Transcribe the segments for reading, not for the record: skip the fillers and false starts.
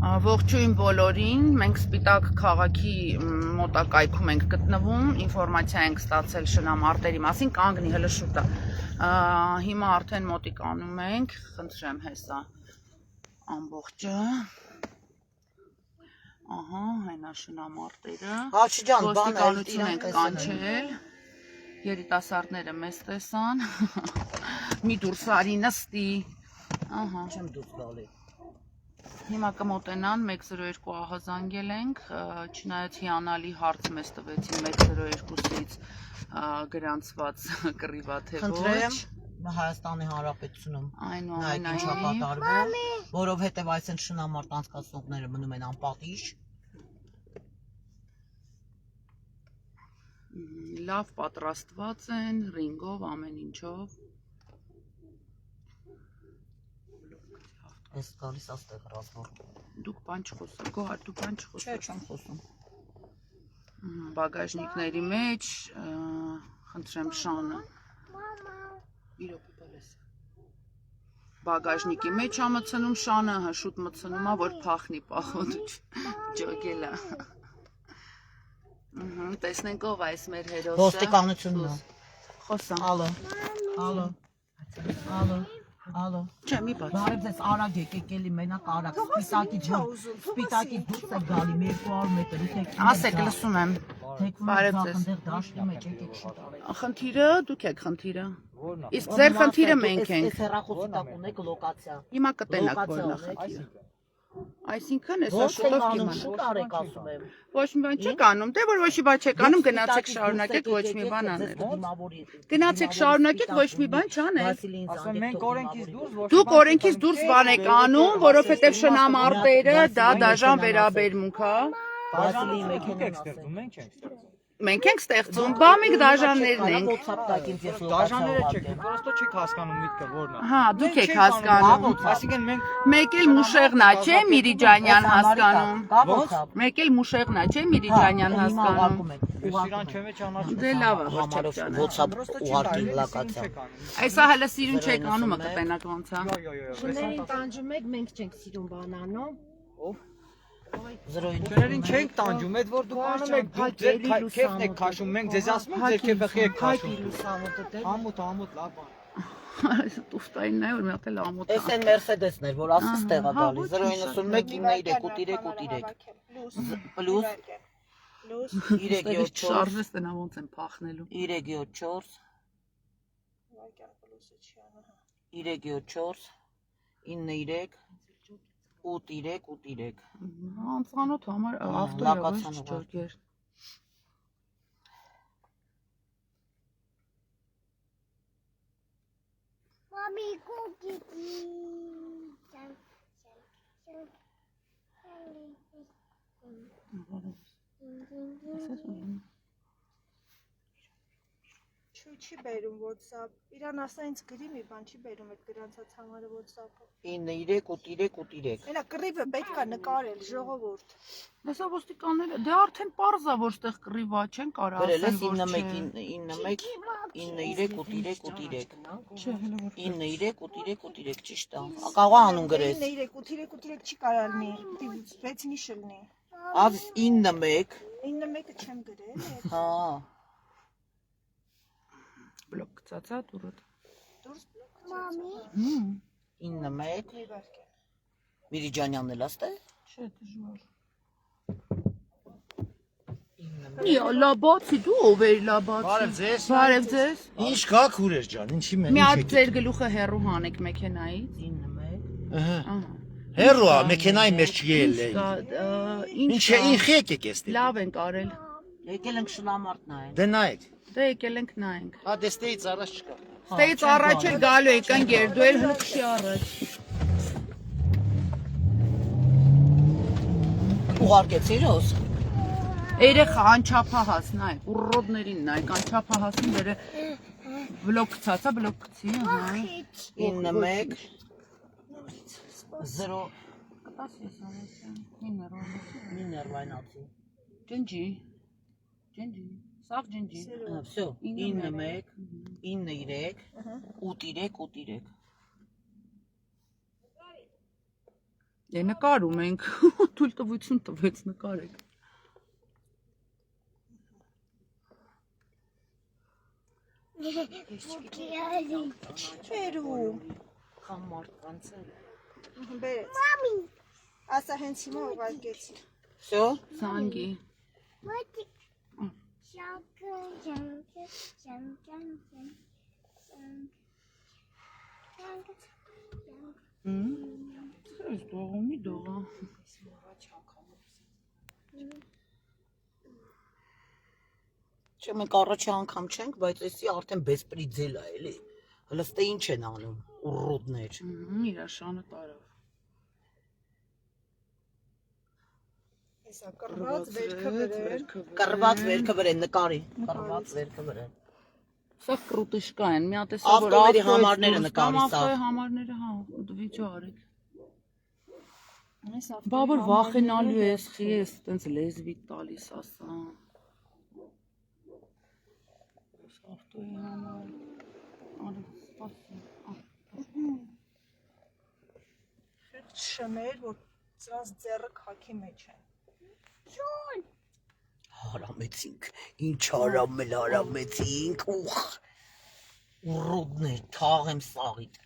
Ողջույն բոլորին, մենք Սպիտակ քաղաքի մոտակայքում ենք գտնվում, ինֆորմացիա ենք ստացել շնամարտերի մասին, կանգնի հələ շուտա։ Հիմա արդեն մոտիկանում ենք, խնդրեմ հեսա ամբողջը։ Ահա, հենա շնամարտերը։ Ոստիկանություն ենք կանչել։ Երիտասարդները մեզ տեսան։ Մի դուրս արի նստի։ Ահա, չեմ դուրս գալի։ Հիմա կմոտենան 102 ահազանգել ենք, չնայած հիանալի հարց մեզ տվեցին 102-ից գրանցված կռիվաթե ոչ։ Խնդրեմ Հայաստանի Հանրապետությունում նայեք ինչա կատարվում, որովհետև այս են շնամարտ անցկացնողները մնում են անպատիժ։ Լավ պատրաստված են, ռինգով, ամեն ինչով։ Ես գալիս աստեղ ռազմով։ Դուք բան չխոսում, Գոհար, դու բան չխոսում։ Չէ, չեմ խոսում։ Բագաժնիկների մեջ, խնդրեմ շանը։ Բագաժնիկի մեջ ա մցնում շանը, շուտ մցնում ա, որ փախնի պախոտ ջոգելա։ Տեսնենք ով այս մեր հերոսը։ Ոստիկանությունն է։ Խոսա։ Ալո։ Չէ, մի բաց։ Բարև ձեզ, արագ եկեք էլի մենակ արագ, սպիտակի դուրս է գալի 200 մետր, ութեք։ Ասեք, լսում եմ։ Բարև ձեզ։ Դաշտի մեջ եկեք շուտ արեք։ Խնդիրը, դուք եք խնդիրը։ Իսկ ձեր խնդիրը մենք ենք։ Այս հեռախոսի տակ ունեք լոկացիա։ Հիմա կտենակ որն է խնդիրը։ Այսինքն հեսա շուտով կիմանանք։ Շուտ արեք ասում եմ։ Ոչ մի բան չեք անում, դե որ ոչ մի բան չեք անում, գնացեք շարունակեք ոչ մի բան անել։ Գնացեք շարունակեք ոչ մի բան չանել։ Դուք օրենքից դուրս բան եք անում, որովհետև շնամարտերը դա դաժան վերաբերմունք է։ Վասիլի մեքենան Մենք ենք ստեղծում, բա մենք դաժաններն ենք։ Դաժանները չեք, դուք պրոստո չեք հասկանում միտքը որն է։ Հա, դուք եք հասկանում։ Այսինքն մենք Մեկ էլ Մուշեղնա, չէ՞ Միրիջանյան հասկանում։ Մեկ էլ Մուշեղնա, չէ՞ Միրիջանյան հասկանում։ Իրան չեմ ճանաչում։ Դե լավ է, որ չեք Համարով ճանաչում։ WhatsApp ուղարկի լոկացիա։ Այսա հələ սիրուն չեք անում, կտենակ ոնց է։ Շներին տանջում եք, մենք չենք սիրում բան անում։ Շներին չենք տանջում, այդ որ դուք անում եք, դուք ձեր քեֆն եք քաշում, մենք ձեզ ասում ենք ձեր քեֆը եք քաշում։ Ամոթ, լավ բան։ Տուֆտայինն է, որ մի հատ էլ ամոթ է։ Էս են Mercedes-ներ, որ ասես տեղա գալի 091 պլյուս 374 շարժես տնա ոնց են փախնելու։ 374 93 83 Անծանոթ համար ավտոյով ջոգեր։ Մամի կուկի։ Չի բերում WhatsApp, իրան ասա ինձ գրի մի բան, չի բերում այդ գրանցած համարը WhatsApp-ը։ 93 Էլա կռիվը պետք է նկարել, ժողովուրդ։ Հեսա ոստիկանները, դե արդեն պարզ է, որ ստեղ կռիվա չեն կարա Գրել ասեն, ես որ 93 ճիշտ է։ Կարող անուն գրես։ 93 չի կարալնի, 6 նիշ լինի։ Ած 91 91-ը չեմ գրել։ հա բլոկ գծածա դուրդ։ Դուրս Մամի։ 91 Միրիջանյանն էլ աստե։ Չէ, դժվար։ Լաբացի դու ով էր լաբացի։ Բարև ձեզ։ Բարև ձեզ։ Ինչ կա քուրեր ջան, ինչի մեն։ Մի հատ ձեր գլուխը հեռու հանեք մեքենայից։ 91 Հերո է, մեքենայի մեջ չգել է։ Ինչ Ինչ եկեք էստի։ լավ են կարել։ Եկել ենք շնամարտ նայել։ Դե նայեք։ Դե եկել ենք նայենք։ Հա դեստեից առաջ չկա։ Ստեից առաջ էլ գալու եկան գեր, դու էլ հլքշի առաջ։ Ուղարկեցիր ոս։ Երեխա անչափահաս նայ, ուռոդներին նայ, անչափահասին դերը բլոկ գցածա, բլոկ գցի, ահա։ 91 0 Կտաս ես անեցան, Միներվայնացի։ ջնջի, սաղ ջնջի։ Всё 91 93 83 Դե նկարում ենք, թույլ տվություն տվեց նկարեք։ Բերում։ Խամ մարդկանցել։ Բերեց։ Մամի։ Ասա հենց հիմա ուղարկեցի։ Всё? Զանգի։ Ես դողումի դողա։ Չէ, մենք առաջի անգամ չենք, բայց էսի արդեն բեսպրիձել է, էլի։ Հələ ստե ինչ են անում, ուռոդներ։ Իրա շանը տարավ։ Հեսա կռված վերքը վրեն։ Կռված վերքը վրեն, նկարի։ Կռված վերքը վրեն։ Սա կրուտիշկա են, մի հատ է Ավտոների համարները նկարի սա։ Ավտոյի համարները, հա, վիդեո արեք։ Բա որ վախենալու ես, խի ես, տենց լեզվի տալիս ասա։ Ավտոյի համար, արի, սպասի։ Խիղճ շներ, որ ծրած ձեռը քաքի մեջ են։ Հարամեցինք, ինչ հարամեցինք, ուխ, ուռոդներ, թաղեմ սաղիտ,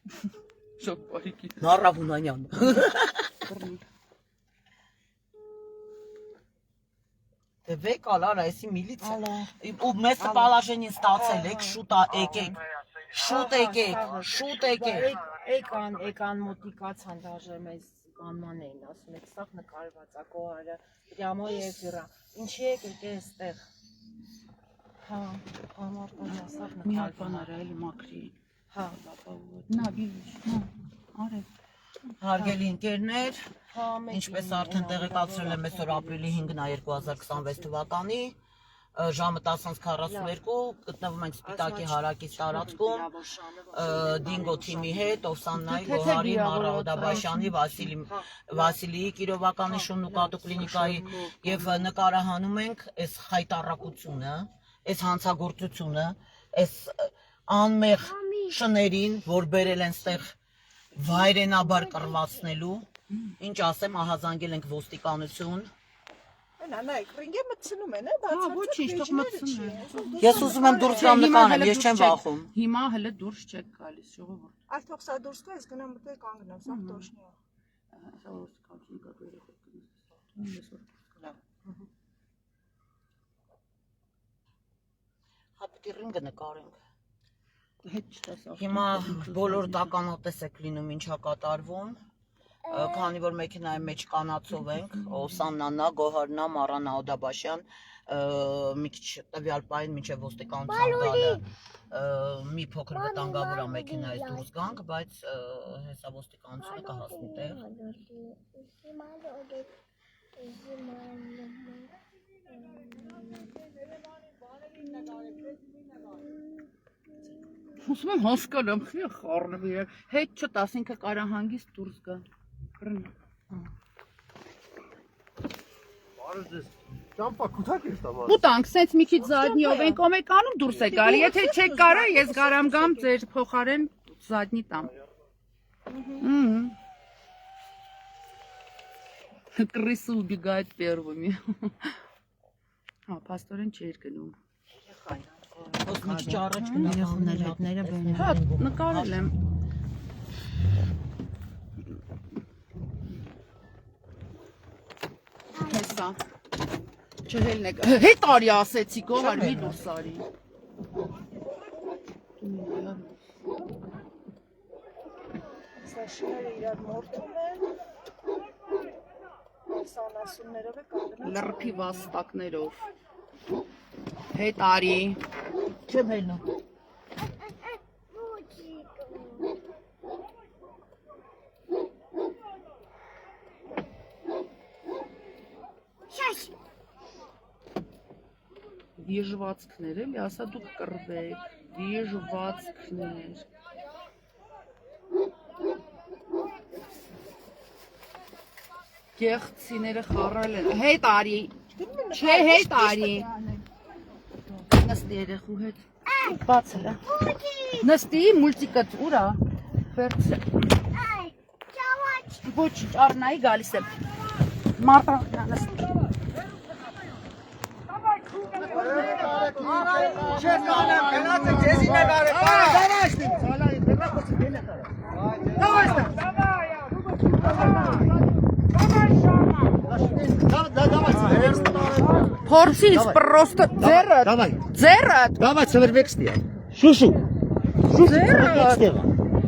Շոկ պարիքի։ նարավունանյան, դե վեկ ալար այսի միլիցը, ու մեզ տպալաժենին ստացել եք, շուտ եկեք, Էկան մոտիկացան դաժե մեզ բանման էին ասում եք սաղ նկարված ակողարը դրամո և դրա ինչի եկեք էստեղ հա մարդկանց սաղ Մի հատ նկարված բան արա էլի մակրի։ հա Նա բիլուշ, նա, արև։ հարգելի ընկերներ, հա ինչպես արդեն տեղեկացրել եմ այսօր ապրիլի 5-ն է 2026 թվականի, ժամը 10:42 գտնվում ենք Սպիտակի հարակից տարածքում Դինգո թիմի հետ Օվսաննայի, Գոհարի, Մարա Օդաբաշյանի, Վասիլիի Կիրովականի շուննուկատու կլինիկայի եւ նկարահանում ենք այս խայտարակությունը, այս հանցագործությունը, այս անմեղ շներին, որ բերել են ստեղ վայրենաբար կռվածնելու, ինչ ասեմ, ահազանգել ենք ոստիկանություն Նայեք, ռինգը մտցնում են, Հա, ոչինչ, թող մտցնեն։ Ես ուզում եմ դուրս գամ նկանեմ, ես չեմ վախում։ Հիմա հələ դուրս չեք գալիս, ժողովուրդ։ Այլ թող սա դուրս գա, ես գնամ մտել կանգնեմ, սա տոշնի է։ Սա որ կապի կապի Հա պիտի ռինգը նկարենք։ Հետ չտեսա։ Հիմա բոլոր տականատես եք լինում ինչա կատարվում, քանի որ մեքենայի մեջ կանացով ենք, Օսաննանա, Գոհարնա, Մարանա Օդաբաշյան, մի քիչ տվյալ պահին մինչև ոստիկանության գալը մի փոքր վտանգավոր է մեքենայից դուրս գանք, բայց հեսա ոստիկանությունը կհասնի տեղ։ Ուզում եմ հասկանամ, խի խառնվի, հետ չտաս ինքը կարա հանգիստ դուրս գա։ Ճամփա քութակ ես տամ։ Ուտանք, սենց մի քիչ զադնիով ենք ոմեկանում դուրս է գալի, եթե չեք կարա, ես գարամ գամ ձեր փոխարեն զադնի տամ։ Крысы убегают первыми։ Հա, պաստորեն չէր գնում։ Ոստ մի քիչ առաջ գնամ։ Հա, նկարել եմ։ Հեսա։ Չհելն եք։ Հետ արի ասեցի, գողար մի դուրս արի։ Սա շները իրար մորթում են, սանասուններով է կանգնել։ Լրպի վաստակներով։ Հետ արի։ Չեմ հելնում։ Վիժվածքներ էլի, ասա դուք կռվեք, վիժվածքներ։ Գեղցիները խառել են, հետ արի, չէ հետ արի։ Նստի երեխու հետ, բացել է։ Նստի, մուլտիկըտ ուրա, վերցել։ ոչ առնայի գալիս եմ։ Մարտա Փորձից պրոստը ձեռդ։ Ձեռդ։ Давай, սվերվեքստի։ Շուշու։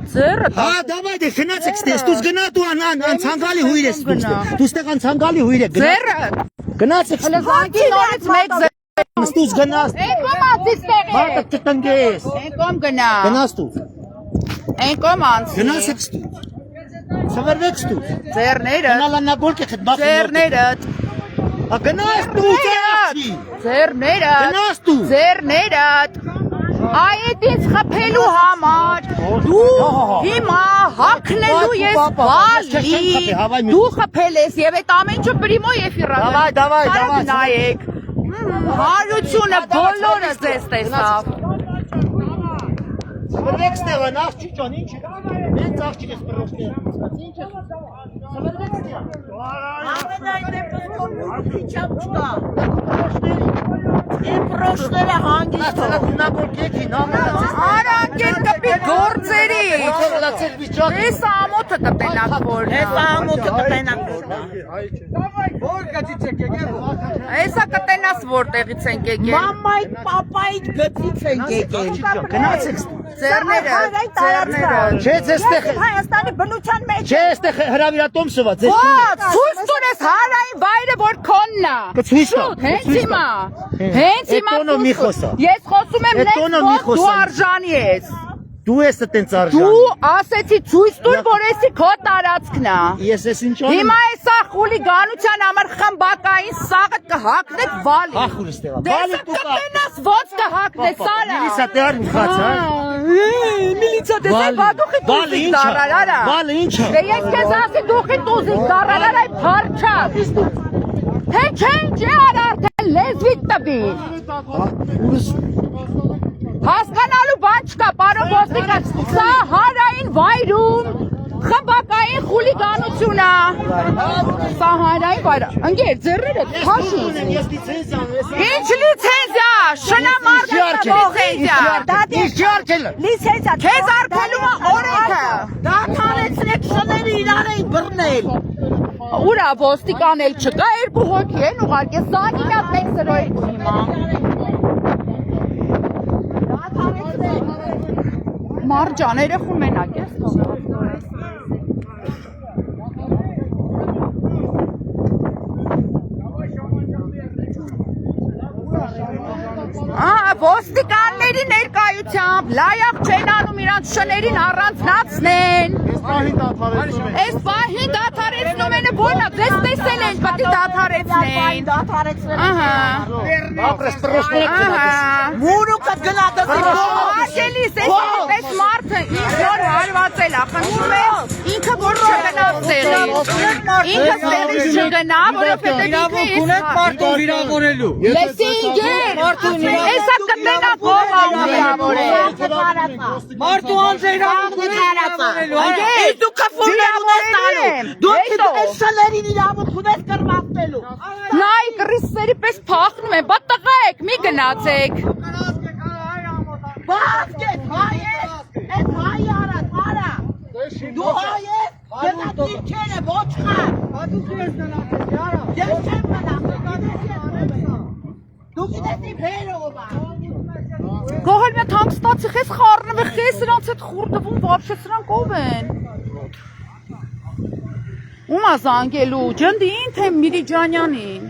Ձեռդ։ Հա, давай, դե քնացեք ստես, դուս գնա դու անցանկալի հույր ես դուս։ Դուս տեղ անցանկալի հույր ես։ Ձեռդ։ Գնացեք ստես։ Լեզանքի նորից մեկ ձեռ։ Դուս գնաս։ Այն կոմ անցից տեղի։ Մարտը կտնգես։ Այն կոմ գնա։ Գնաս դու։ Այն կոմ անցի։ Գնացեք ստու։ Սվերվեք ստու։ Ձեռները։ Գնալանաբոլկը խտբախ։ Ձեռներդ։ Գնաս դու ծերացի։ Ձեռները։ Գնաս դու։ Ձեռներդ։ Այդ ինձ խփելու համար դու հիմա հակնելու ես բալի դու խփել ես եւ այդ ամեն ինչը պրիմո եւ իրական Давай. նայեք հարությունը բոլորը ձեզ տեսավ Սվերվեք ստեղ, նախ չիճան, ինչ է։ Մենք ծաղջին ես պրոշտը։ Ինչ է։ Սվերվեք ստեղ։ Ամենայն դեպքում չափ չկա։ Իմ պրոշները հանգիստ Արանքել կպի գործերի Ես ամոթը կպենակ որն Եսա կտենաս որտեղից ենք եկել Մամայիդ, պապայիդ գծից են եկել Գնացեք Ձեռները Չէ, ձեստեղ Հայաստանի բնության մեջ Չէ, էստեղ հրավիրատոմսը վա Ո՞ց, ցույց տունես հարային վայրը որ քոննա Կցույց տա Հենց հիմա Հենց հիմա Էտոնո մի խոսա Ես խոսում եմ Էտոնո մի նենց որ դու խոսա։ արժանի ես Դու ես տենց արժան Դու ասեցի ցույց տուր որ էսի քո տարածքն է Ես ես ինչ անեմ Հիմա էսա խուլիգանության համար խմբակային սաղը կհակնեք վալի Ախուր ստեղ Դեսը կտենաս ոնց կհակնես սարա Միլիսա տեղ միխաց հա Միլիցա տեսай բադուխի տուզիկ դարարարա Բալը ինչ է Դե ես կեզ ասի դուխի տուզիկ դարարարա այ պարչակ Թե չեն չէ արա արդեն լեզվիտ տվի Հասկանալու բան չկա, պարոն ոստիկան, սա հարային վայրում խմբակային խուլիգանություն է։ Սա հարային վայրը, ընկեր, ձեռները քաշում։ Ինչ լիցենզիա, շնամարդ լիցենզիա Քեզ արգելում է օրենքը։ Դադարեցրեք շները իրար էին բռնել Ուրա ոստիկան էլ չկա, երկու հոգի են ուղարկե, սանի միատ մեկ սրո երկու հիմա։ Մարջան, երեխուն մենակ ես Ոստիկանների ներկայությամբ լայախ չեն անում իրանց շներին առանձնացնեն Այս պահին դադարեցնում են որնա, ձեզ տեսել են, պտի դադարեցնեն Ապրես պրոշները Մուրուկը գնադասի Արգելիս, այս մարդը ինք նոր հարվածել է, խնդրում է ինքը որ չգնա ստեղից Ինքը ստեղից չգնա, որովհետև ինքը վիրավորելու Լեսի ինգեր, եսա կտենա ով վիրավորել Մարդու անձերան վիրավորելու Ես դու կֆուրներ ունես տալու Դու այս շներին իրավունք ունես կրվածնելու Նայ կրիսերի պես փախնում են, բա տղայեք, մի գնացեք Բաց կետ, հայ ես, ես հայ արած, արա Դու հայ ես, գնացիր չերը, ոչ խար Ես չեմ մնացել, դու գիտես իմ հերով Գողել մի թանգստացի խես խարնվի խես սրանց հետ խուրդվում վաբշե սրանք ով են Ումա զանգելու, ջնդին թե Միրիջանյանին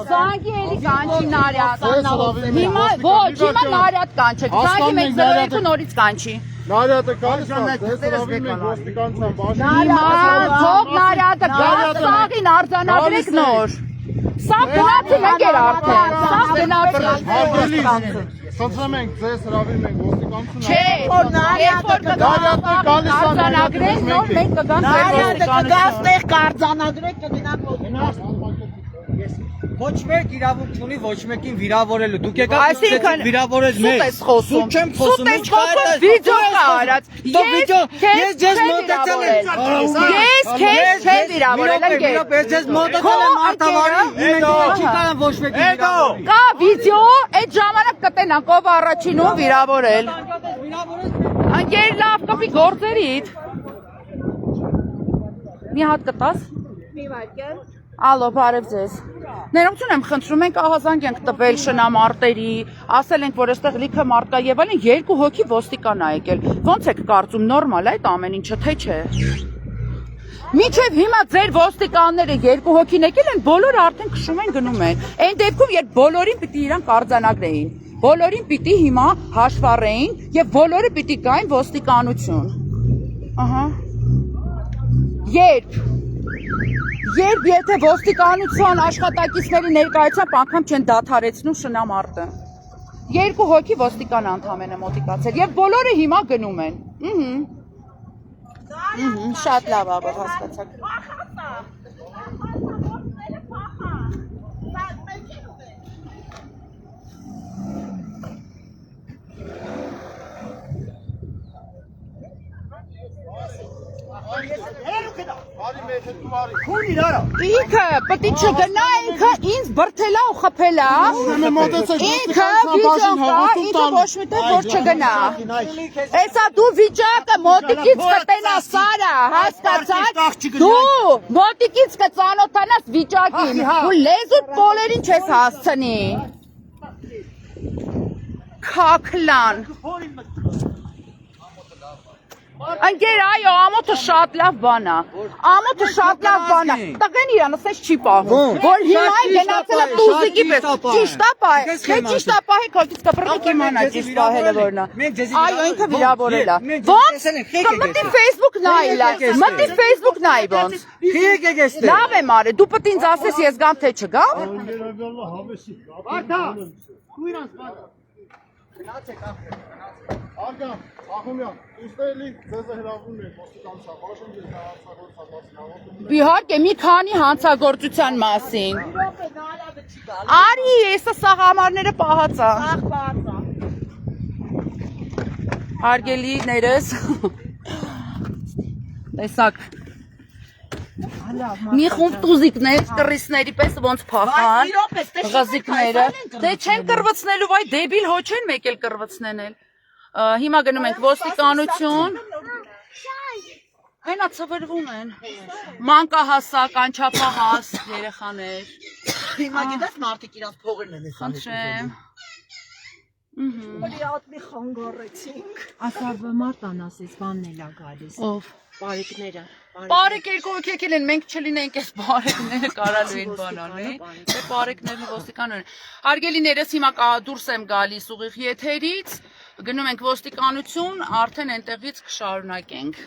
Զանգի էլի կանչի նարյատ Հիմա ոչ, հիմա նարյատ կանչեք Զանգի մեկ զրոյիկու նորից կանչի Նարյատը գալիս է, դες հրավիրում ենք ոստիկանության բաժին Հիմա թող նարյատը գազ սաղին արձանագրեք նոր Սա գնացի մեկեր արդեն, սա գնացի Խնդրում ենք, ձեզ հրավիրում ենք ոստիկանությունը Չէ, երբ որ կգան արձանագրեն, նոր մենք կգան ձեր Նարյատը ոստիկանություն կգաստեղ կարձանագրեք կգնակ Գնաս Ոչ մեկ իրավունք չունի ոչ մեկին վիրավորելու։ Դուք եկաք Այսինքն վիրավորել սուտ ես խոսում։ Սուտ չեմ խոսում, Սուտ ես խոսում, վիդեո կա արած։ Ես ձեզ մոտեցել եմ։ Ես քեզ չեմ վիրավորել, ընկեր։ Ես ձեզ մոտեցել եմ Մարտավարին, իմ չի կարող ոչ մեկին վիրավորել։ Կա վիդեո, այդ ժամանակ կտենանք ով առաջինում վիրավորել։ Ընկեր լավ կպի գործերիդ։ Մի հատ կտաս։ Մի վայրկյան։ Ալո, բարև ձեզ։ Ներողություն եմ խնդրում, մենք ահազանգ ենք տվել շնամարտերի, ասել ենք, որ այստեղ լիքը մարդ կա եւ այլն, 2 հոգի ոստիկան ա եկել։ Ոնց եք կարծում, նորմալ է այդ ամեն ինչը, թե չէ։ Մինչև հիմա ձեր ոստիկանները 2 հոգին եկել են, բոլորը արդեն քշում են գնում են։ Այն դեպքում, երբ բոլորին պիտի իրանք արձանագրեին, բոլորին պիտի հիմա հաշվառեին եւ բոլորը պիտի գային ոստիկանություն։ Ահա։ Երբ եթե ոստիկանության աշխատակիցների ներկայությամբ անգամ չեն դադարեցնում շնամարտը։ 2 հոգի ոստիկան անդամ են մոտիկացել եւ բոլորը հիմա գնում են։ Շատ լավ ա, որ հասկացաք։ Ինքը պտի չգնա, ինքը ինձ բրթելա ու խփելա։ Ինքը վիճակ կա, ինքը ոչ միտեղ որ չգնա։ Էսա դու վիճակը մոտիկից կտենա Սարա, հասկացաք։ Դու մոտիկից կծանոթանաս վիճակին, ու լեզուդ բոլերին չես հասցնի։ Քաքլան։ Ընկեր, այո, ամոթը շատ լավ բան ա։ Ամոթը շատ լավ բան ա։ Տղեն իրան ասես չի պահում։ Որ հիմա է գնացել է տուզիկի պես։ Ճիշտ ա պահել։ Թե ճիշտ ա պահել, քո կպրտիկ իմանա ճիշտ պահելը որն ա։ Այո, ինքը վիրավորել ա։ Ոնց։ Մտի Facebook նայ, մտի Facebook նայ ոնց։ Քի եկեք էստեղ։ Լավ եմ արել, դու պետք ինձ ասես ես գամ թե չգամ։ Բարդա։ Քույրանց բարդա։ Գնացեք Արգամ, Ախումյան, իստելի ձեզ հրավիրում եք ոստիկանության, բաժան ես հանցագործության Իհարկե, մի քանի հանցագործության մասին։ Արի, էսա սաղամարները պահած ա։ Հարգելիներս։ Տեսակ։ Մի խումբ տուզիկներ, կռիսների պես ոնց փախան, ղզիկները, դե չեն կռվցնելու, վայ դեբիլ հո չեն մեկ էլ կռվցնեն էլ, հիմա գնում ենք ոստիկանություն, հենա ծվրվում են, մանկահասակ, անչափահաս երեխաներ, Հիմա գիտես մարդիկ իրանց փողերն են հեսան խնդրեմ, Որի ատմի խանգարեցինք։ Ասա մարտան ասես բանն էլա գալիս։ ով, Բարիկները։ Բարեք երկու եկել են, մենք չլինենք այս բարեկները կարալու են բանանի, դե բարեկներն ոստիկան են։ Հարգելիներս հիմա դուրս եմ գալիս ուղիղ եթերից, գնում ենք ոստիկանություն, արդեն այնտեղից կշարունակենք։